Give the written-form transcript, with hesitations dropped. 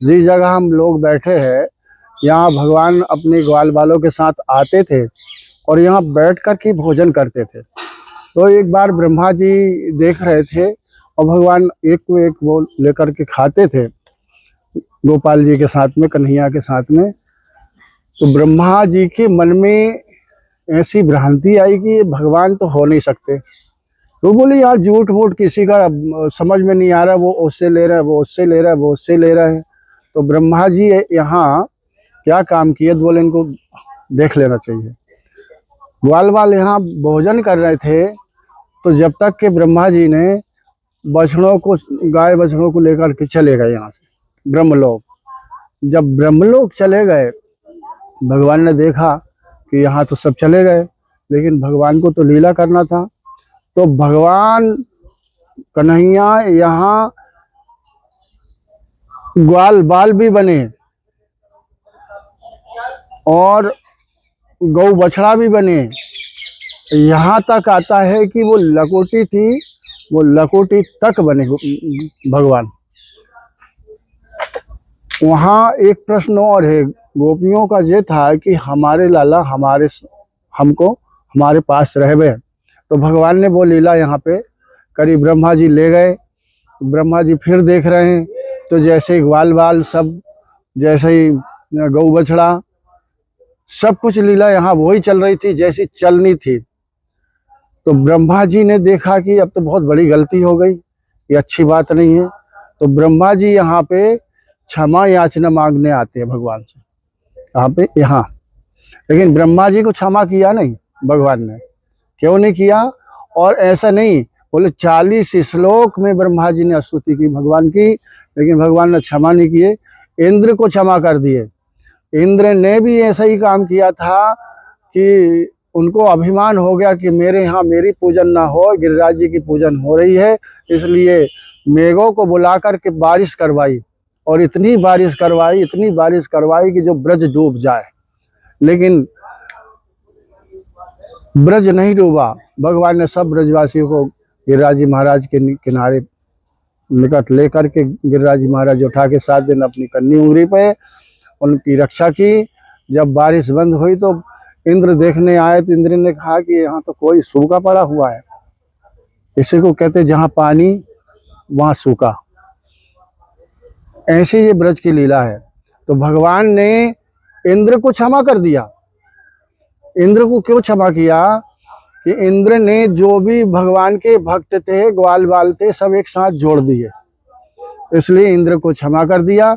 जिस जगह हम लोग बैठे हैं, यहाँ भगवान अपने ग्वाल बालों के साथ आते थे और यहाँ बैठ कर के भोजन करते थे। तो एक बार ब्रह्मा जी देख रहे थे और भगवान एक को एक वो लेकर के खाते थे गोपाल जी के साथ में, कन्हैया के साथ में। तो ब्रह्मा जी के मन में ऐसी भ्रांति आई कि ये भगवान तो हो नहीं सकते। तो बोले यार झूठ मूठ किसी का समझ में नहीं आ रहा, वो उससे ले रहा है, वो उससे ले रहा है, वो उससे ले रहा है। तो ब्रह्मा जी यहाँ क्या काम किए, तो बोले इनको देख लेना चाहिए। ग्वाल बाल यहाँ भोजन कर रहे थे, तो जब तक के ब्रह्मा जी ने बछड़ों को, गाय बछड़ों को लेकर के चले गए यहाँ से ब्रह्मलोक। जब ब्रह्मलोक चले गए, भगवान ने देखा कि यहाँ तो सब चले गए, लेकिन भगवान को तो लीला करना था। तो भगवान कन्हैया यहाँ ग्वाल बाल भी बने और गौ बछड़ा भी बने। यहाँ तक आता है कि वो लकोटी थी, वो लकोटी तक बने भगवान। वहाँ एक प्रश्न और है, गोपियों का ये था कि हमारे लाला हमको हमारे पास रहवे। तो भगवान ने वो लीला यहाँ पे करी। ब्रह्मा जी ले गए, ब्रह्मा जी फिर देख रहे हैं, तो जैसे ही ग्वाल बाल सब, जैसे ही गौ बछड़ा, सब कुछ लीला यहाँ वही चल रही थी जैसी चलनी थी। तो ब्रह्मा जी ने देखा कि अब तो बहुत बड़ी गलती हो गई, ये अच्छी बात नहीं है। तो ब्रह्मा जी यहाँ पे क्षमा याचना मांगने आते हैं भगवान से, यहाँ पे यहाँ। लेकिन ब्रह्मा जी को क्षमा किया नहीं भगवान ने। क्यों नहीं किया? और ऐसा नहीं बोले 40 श्लोक में ब्रह्मा जी ने स्तुति की भगवान की, लेकिन भगवान ने क्षमा नहीं किए, इंद्र को क्षमा कर दिए। इंद्र ने भी ऐसा ही काम किया था कि उनको अभिमान हो गया कि मेरे यहाँ मेरी पूजन ना हो, गिरिराज जी की पूजन हो रही है, इसलिए मेघों को बुला करके बारिश करवाई, और इतनी बारिश करवाई, इतनी बारिश करवाई कि जो ब्रज डूब जाए। लेकिन ब्रज नहीं डूबा। भगवान ने सब ब्रजवासियों को गिरिराज जी महाराज के किनारे निकट लेकर के गिरिराज जी महाराज उठा के 7 दिन अपनी कन्नी उंगली पे उनकी रक्षा की। जब बारिश बंद हुई तो इंद्र देखने आए, तो इंद्र ने कहा कि यहाँ तो कोई सूखा पड़ा हुआ है। इसी को कहते जहाँ पानी वहाँ सूखा। ऐसे ये ब्रज की लीला है। तो भगवान ने इंद्र को क्षमा कर दिया। इंद्र को क्यों क्षमा किया? कि इंद्र ने जो भी भगवान के भक्त थे, ग्वाल बाल थे, सब एक साथ जोड़ दिए, इसलिए इंद्र को क्षमा कर दिया।